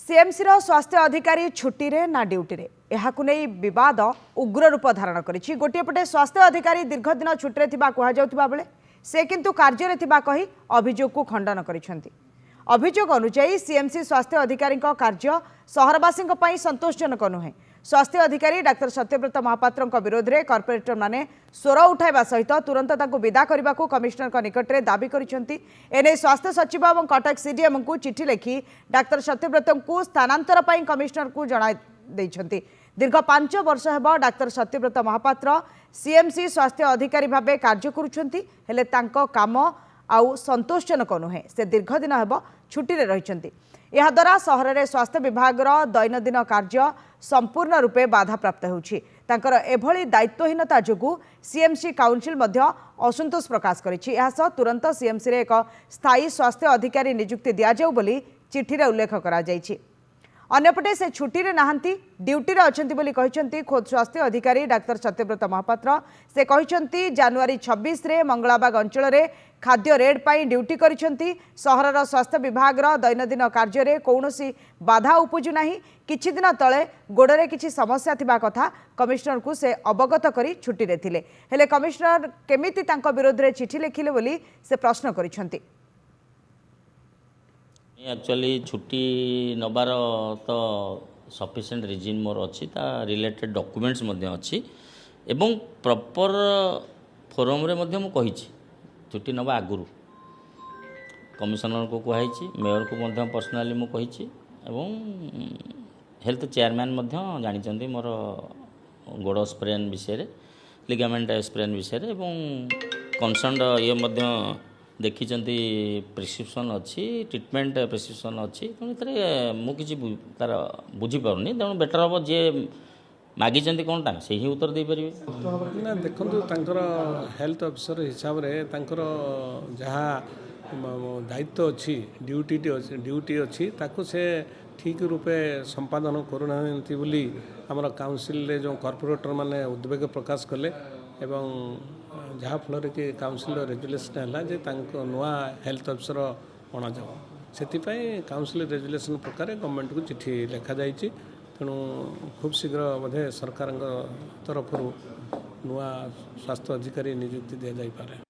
CMC रो स्वास्थ्य अधिकारी छुट्टी रे ना ड्यूटी रे एहाकु नै विवाद उग्र रूप धारण करिछि। गोटे पटे स्वास्थ्य अधिकारी दीर्घ दिन छुट्टी रे थिबा कुहा जाउथिबा बेले से किंतु कार्य रे थिबा कही अभियोग को खंडन करिसेंती। अभियोग अनुसार सीएमसी स्वास्थ्य अधिकारी कार्य सहरवासी संतोषजनक नुहे। स्वास्थ्य अधिकारी डाक्टर सत्यव्रत महापात्र विरोध में कॉर्पोरेटर माने स्वर उठाइबा सहित तुरंत ताकू विदा करने को कमिश्नर निकट में दाबी करिसेंती। एने स्वास्थ्य सचिव और कटक सीडीएम को चिठी लिखि डाक्टर सत्यव्रत को स्थानांतर पई कमिश्नर को जणाई दैछंती। दीर्घ 5 वर्ष हेब डाक्टर सत्यव्रत महापात्र सीएमसी स्वास्थ्य अधिकारी भावे कार्य करुछंती, हेले तांको काम आउ संतोषजनक नुहे। से दीर्घ दिन हेब छुट्टी रे रहिछंती। यह द्वारा सहर में स्वास्थ्य विभाग दैनंदिन कार्य संपूर्ण रूपे बाधाप्राप्त होउछि। तांकर एभली दायित्वहीनता जोगु सीएमसी काउंसिल मध्य असंतोष प्रकाश करिछि। यह सह तुरंत सीएमसी रे एक स्थायी स्वास्थ्य अधिकारी नियुक्ति दिया जाउ बोली चिठी रे उल्लेख करा जाइछि। अन्यपटे से छुट्टी रे नाहंती, ड्यूटी रे अछंती बोली कहिसंती खोद स्वास्थ्य अधिकारी डाक्टर सत्यव्रत महापात्र। से कहिसंती जनवरी 26 रे मंगलाबाग अंचल रे खाद्य रेड पाई ड्यूटी करिसंती। सहरर स्वास्थ्य विभाग दैनंदिन कार्य रे कौनसी बाधा उपजु नाही। किछि दिन तळे गोडरे किछि समस्या थिबा कथा कमिश्नर को से अवगत करी छुट्टी रे थिले, हेले कमिश्नर केमिति तांको विरोध रे चिठी लिखिले बोली से प्रश्न करिसंती। एक्चुअली छुट्टी नबार तो सफिशिएंट रिजन मोर अच्छी रिलेटेड डॉक्यूमेंट्स मध्य अच्छी एवं प्रॉपर फोरम रे मध्य मु कही छुट्टी नबा आगुरु कमिशनर को कहुई, मेयर को मध्य पर्सनाली मु कही एवं हेल्थ चेयरमैन मध्य जानी मोर गोड़ स्प्रेन विषय लिगामेंट स्प्रेन विषय एवं कनसर्न ये मध्य देखी प्रिस्क्रिप्शन अच्छी ट्रिटमेंट प्रिस्क्रिप्शन अच्छी तेणु मुझे तार बुझीपारनी। तेणु बेटर हम जी मागी कौन टाइम से ही उत्तर दे पारे ना। देखो हेल्थ ऑफिसर हिसाब से जहाँ दायित्व अच्छी ड्यूटी अच्छी ताकू से ठीक रूपे संपादन करूना बोली आमर काउंसिल जो कॉर्पोरेटर माने उद्वेग प्रकाश कले एवं जहाँ फल कि काउंसिल रेजुलेसन है नुआ हेल्थ ऑफिसर अणा जाओ से काउंसिल रेजुलेसन प्रकार गवर्नमेंट को चिठी लिखा जाइए। तेणु खूब शीघ्र बोधे सरकार तरफ नुआ स्वास्थ्य अधिकारी नियुक्ति दि जापे।